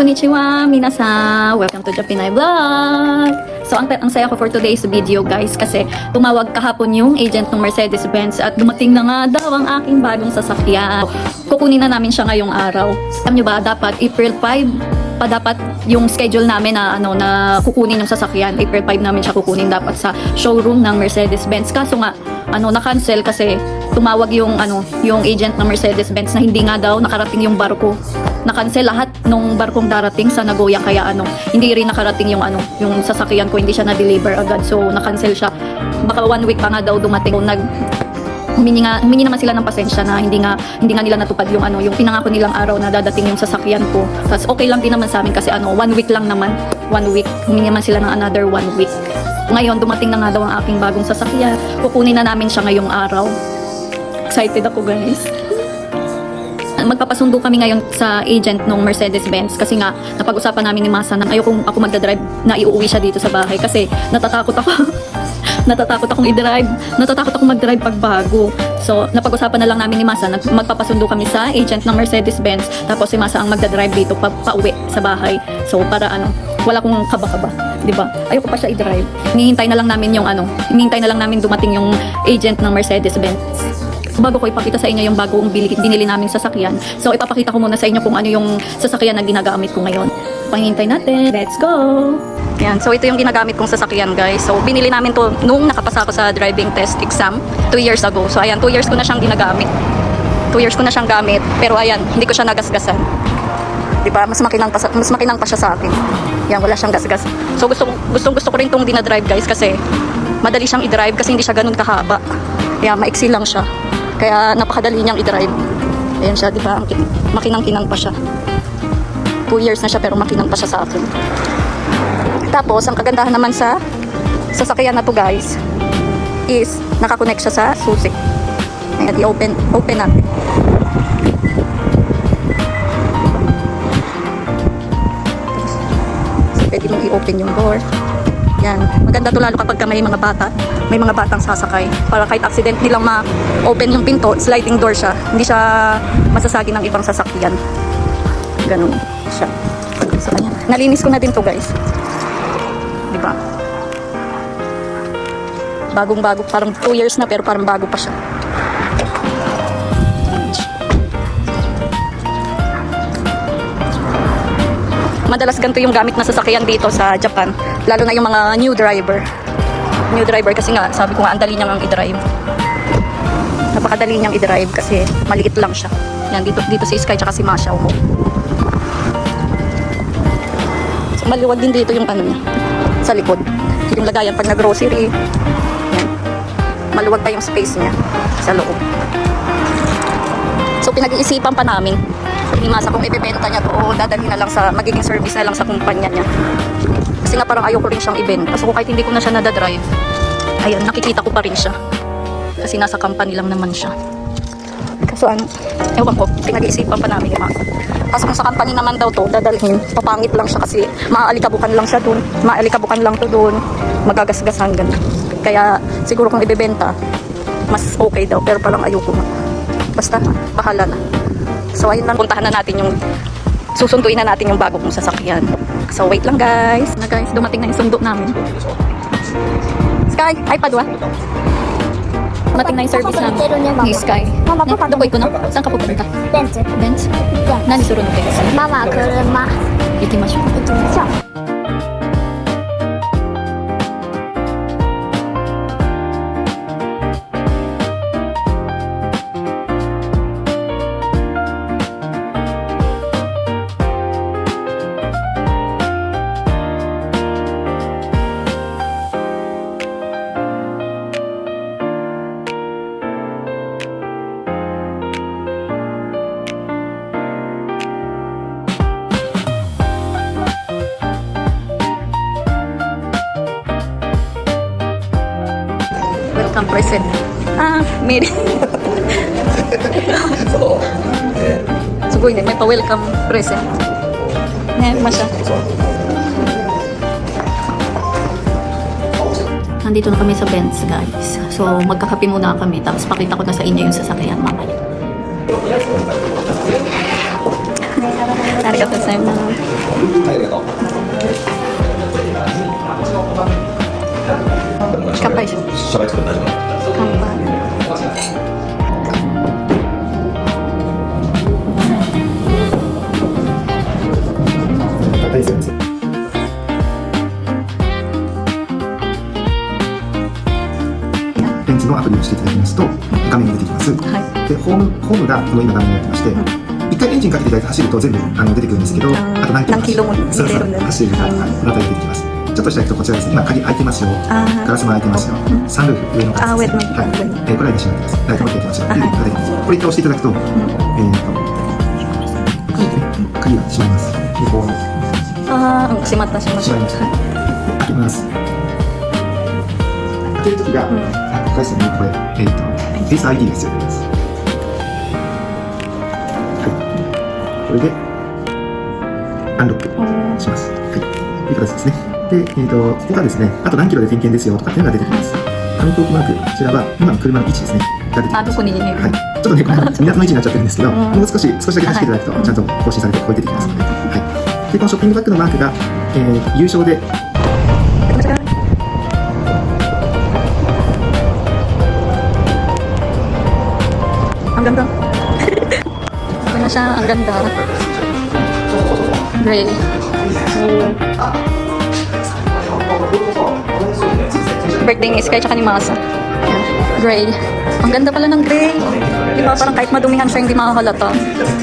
Konnichiwa, minasan! Welcome to Japinay Vlog! So, ang saya ko for today's video, guys, kasi tumawag kahapon yung agent ng Mercedes-Benz at dumating na nga daw ang aking bagong sasakyan. Kukunin na namin siya ngayong araw. Alam nyo ba, dapat April 5 pa dapat yung schedule namin na kukunin yung sasakyan. April 5 namin siya kukunin dapat sa showroom ng Mercedes-Benz. Kaso nga, na-cancel kasi tumawag yung agent ng Mercedes-Benz na hindi nga daw nakarating yung barko. Na-cancel lahat nung barkong darating sa Nagoya, kaya hindi rin nakarating yung sasakyan ko, hindi siya na-deliver agad. So na-cancel siya. Baka 1 week pa nga daw dumating. Humingi naman sila ng pasensya na hindi nga nila natupad yung pinangako nilang araw na dadating yung sasakyan ko. Tapos okay lang din naman sa amin kasi 1 week lang naman. 1 week. Humingi naman sila ng another 1 week. Ngayon dumating na nga daw ang aking bagong sasakyan. Kukunin na namin siya ngayong araw. Excited ako, guys. Magpapasundo kami ngayon sa agent ng Mercedes-Benz kasi nga napag-usapan namin ni Masa na ayokong ako magdadrive na iuwi siya dito sa bahay kasi natatakot ako. Natatakot akong i-drive. Natatakot akong mag-drive pag bago. So, napag-usapan na lang namin ni Masa na magpapasundo kami sa agent ng Mercedes-Benz tapos si Masa ang magdadrive dito pa-uwi sa bahay. So, para wala kong kaba-kaba, 'di ba? Ayoko pa siya i-drive. Hinihintay na lang namin dumating yung agent ng Mercedes-Benz. Bago ko ipakita sa inyo yung bagong binili namin sasakyan. So, ipapakita ko muna sa inyo kung ano yung sasakyan na ginagamit ko ngayon. Pahintay natin. Let's go! Yan. So, ito yung ginagamit kong sasakyan, guys. So, binili namin to nung nakapasa ko sa driving test exam 2 years ago. So, ayan, 2 years ko na siyang ginagamit. 2 years ko na siyang gamit. Pero, ayan, hindi ko siya nagasgasan. Diba? Mas makinang pa siya sa akin. Yan, wala siyang gasgas. So, gusto ko rin itong dinadrive, guys, kasi madali siyang i-drive kasi hindi siya ganun kahaba. Kaya, maiksi lang siya. Kaya napakadali niyang i-drive. Ayan siya, di ba? Makinang-kinang pa siya. 2 years na siya pero makinang pa siya sa akin. Tapos, ang kagandahan naman sa sasakyan na to, guys, is nakakonect siya sa susi. Ayan, i-open natin. So, pwede mong i-open yung door. Yan. Maganda to lalo kapag may mga batang sasakay. Para kahit accident nilang ma-open yung pinto, sliding door siya. Hindi siya masasagi ng ibang sasakyan. Ganun siya. So, ayan. Nalinis ko na din to, guys. Diba? Bagong-bago. Parang 2 years na pero parang bago pa siya. Madalas ganito yung gamit na sasakyan dito sa Japan. Lalo na yung mga new driver. New driver kasi nga, sabi ko nga, ang dali niyang i-drive. Napakadali niyang i-drive kasi maliit lang siya. Yan, dito si Sky tsaka si Masha. So, maliwag din dito yung niya, sa likod. Yung lagayan pag nag-grocery. Yan. Maluwag pa yung space niya sa loob. So, pinag-iisipan pa namin ni Masa kung ibebenta niya to o dadalhin na lang sa magiging service na lang sa kumpanya niya. Kasi nga parang ayoko rin siyang ibenta. So kahit hindi ko na siya nadadrive, ayan, nakikita ko pa rin siya. Kasi nasa company lang naman siya. So ewan ko, pinag-iisipan pa namin ni Masa. Kasi kung sa company naman daw to, dadalhin, papangit lang siya kasi maaalikabukan lang siya dun. Maaalikabukan lang to dun, magagasgasan ganun. Kaya siguro kung ibebenta, mas okay daw. Pero parang ayoko na. Basta, bahala na. So ayun lang, puntahan na natin susunduin na natin yung bago kong sasakyan. So wait lang, guys. Guys, dumating na yung sundo namin. Sky, iPad wa? Dumating na yung service namin ni Sky. Dukoy ko na. Saan ka pupunta? Benz. Benz? Nani suro no kayo? Mama, kuruma. Ikimashou. Welcome present. Mary. Sugoy na, may pa-welcome present. Masya. Nandito na kami sa Benz, guys. So, magkakape muna kami. Tapos pakita ko na sa inyo yung sasakyan mamaya. Arigatou gozaimasu. はい、ありがとう。乾杯しよう。喋ってくれ大丈夫？乾杯。大丈夫です。ベンツのアプリをしていただきますと画面に出てきます。はい。でホームがこの今画面になってまして、一回エンジンかけていただいて走ると全部出てくるんですけど、あと何キロもそうそう走るか、この辺り出てきます。ちょっとした人こちらですね。今鍵開いてますよ。ガラスも開いてますよ。サンルーフ上のガラスですね。はい。これは閉まってます。ライトも出てますよ。出てきます。これ一回押していただくと、鍵が閉まります。でこう閉まった。閉まりました。開けます。開けるときが、これですね。これフェイス ID が必要になります。これでアンロックします。はい、という形ですね。で、ここがですね、あと何キロで点検ですよとかっていうのが出てきます。紙飛行機マーク、こちらは今の車の位置ですね。が出てきます。どこにいる？はい。ちょっとね、この港の位置になっちゃってるんですけど、もう少しだけ走っていただくと、ちゃんと更新されてここに出てきますので。はい。で、このショッピングバッグのマークが、優勝で、Ang ganda. Ito na siya, ang ganda. Gray. Birthday ni Sky tsaka ni Masa. Gray. Ang ganda pala ng gray. Di ba parang kahit madumihan siya hindi makahalata.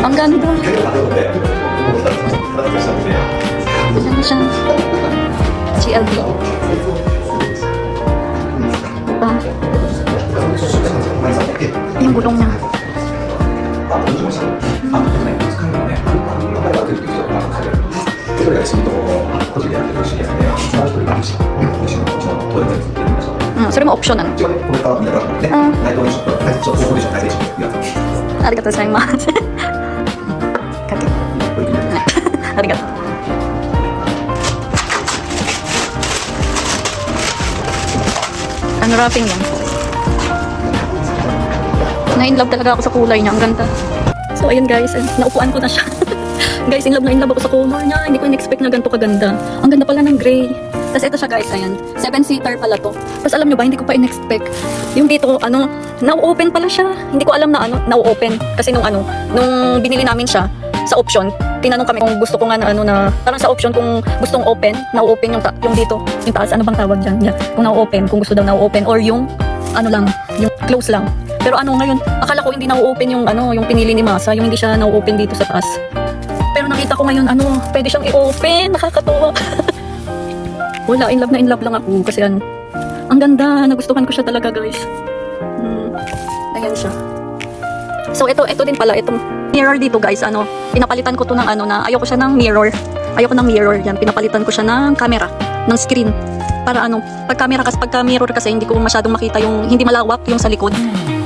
Ang ganda. Ayan na siya. GLB. Diba? Yung gulong niya. So, mo option ano? Arigatou gozaimasu. Kake. Arigatou. Ano wrapping yan? Na-inlove talaga ako sa kulay niya. Ang ganda. So, ayun guys. Naupuan ko na siya. Guys, in love ako sa color niya. Hindi ko in-expect na ganito kaganda. Ang ganda pala ng gray. Tapos ito siya guys, ayan. 7-seater pala to. Tapos alam nyo ba, hindi ko pa in-expect. Yung dito, now-open pala siya. Hindi ko alam na now-open. Kasi nung binili namin siya, sa option, tinanong kami kung gusto ko nga parang sa option kung gustong open, now-open yung dito, yung taas, ano bang tawag dyan? Yeah. Kung now-open, kung gusto daw now-open, or yung, yung close lang. Pero ngayon, akala ko hindi now-open yung pinili ni Masa, yung hindi siya now-open dito sa taas. Pero nakita ko ngayon, pwede siyang i-open, nakakatuwa. Wala, in love lang ako kasi ang ganda, nagustuhan ko siya talaga guys. Ayan siya. So ito din pala, itong mirror dito guys, pinapalitan ko to ng na ayoko siya ng mirror. Ayoko ng mirror yan, pinapalitan ko siya ng camera, ng screen. Para pagka mirror kasi hindi ko masyadong makita yung, hindi malawak yung sa likod.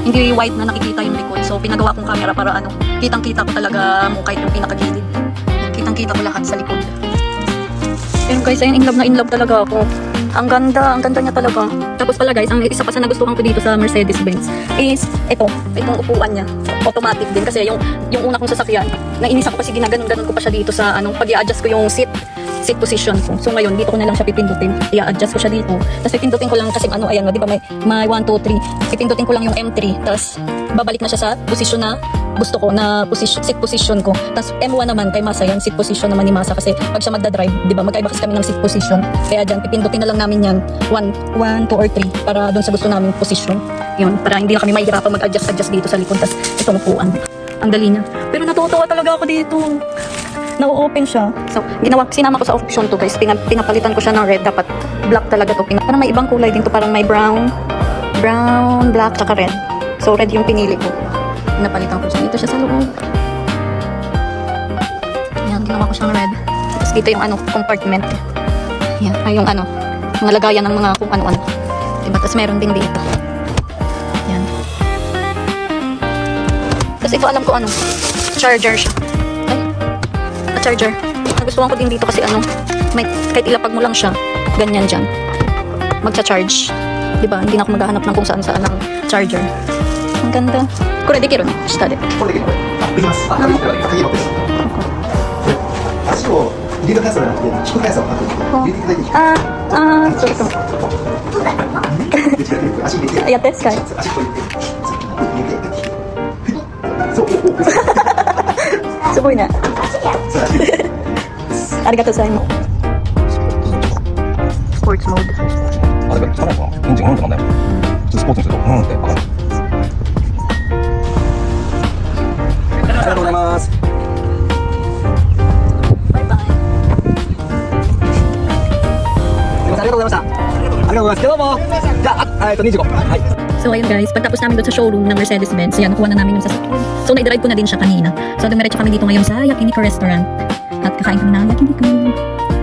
Hindi wide na nakikita yung likod. So pinagawa kong camera para kitang-kita ko talaga kahit yung pinakagilid. Kitang-kita ko lahat sa likod. Pero guys, ayun, in love talaga ako. Ang ganda niya talaga. Tapos pala guys, ang isa pa sa nagustuhan ko dito sa Mercedes-Benz is itong upuan niya. Automatic din kasi yung una kong sasakyan, nainis ako kasi ginaganon-ganon ko pa siya dito sa pag i-adjust ko yung seat position ko. So ngayon, dito ko na lang siya pipindutin. I-adjust ko siya dito. Tapos pipindutin ko lang kasi ayan, di ba may 1, 2, 3. Pipindutin ko lang yung M3. Tapos babalik na siya sa position na gusto ko na seat position ko. Tapos M1 naman kay Masa yan, seat position naman ni Masa kasi pag siya magdadrive, di ba magkaiba kasi kami ng seat position. Kaya dyan, pipindutin na lang namin yan 1, 2 or 3 para doon sa gusto namin position. Yun, para hindi na kami mahihirapan mag-adjust dito sa likod. Tapos itong upuan. Ang dali niya. Pero natutuwa talaga ako dito. Na-open siya. So, sinama ko sa option to guys. Pinapalitan ko siya ng red. Dapat black talaga to. Parang may ibang kulay din to. Parang may brown, black, tsaka red. So, red yung pinili ko. Pinapalitan ko siya. Dito siya sa loob. Ayan, ginawa ko siyang red. Tapos dito yung compartment. Ayan, ay yung mga lagayan ng mga kung ano-ano. Diba? Tapos meron din dito. Ayan. Tapos ito alam ko charger siya. Charger. Nagustuhan ko din dito kasi kahit ilapag mo lang siya, ganyan dyan. Magcha-charge. Diba? Hindi na ako maghahanap ng kung saan-saan ng charger. Ang ganda. Kore dekiru no? Shita de. これできます。できます。鍵持ってる。足を入れる速さじゃなくて、引く速さを測って入れていただいて、ちょっ足入れて、とやってスカイ足こう入れて、入れて、そう、すごいねそうだ。ありがとうございますスポーツモードあ、だから汚いのかな。エンジンってなんだよ。普通スポーツにすると、って分かる。ありがとうございます。バイバイすみません、ありがとうございました。ありがとうございます。どうも。じゃあ、25。はい。So ayun guys, pagtapos namin doon sa showroom ng Mercedes-Benz, yan, nakuha na namin yung sasakyan. So na-drive ko na din siya kanina. So dumiretso kami dito ngayon sa Yakiniku Restaurant. At kakain kami ng Yakiniku.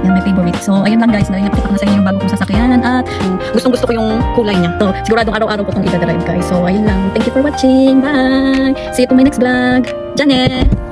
Yan, my favorite. So ayun lang guys, napakita ko na sa inyo yung bago kong sasakyan. At gustong gusto ko yung kulay niya. So siguradong araw-araw ko itong i-drive guys. So ayun lang. Thank you for watching. Bye! See you to my next vlog. Janet!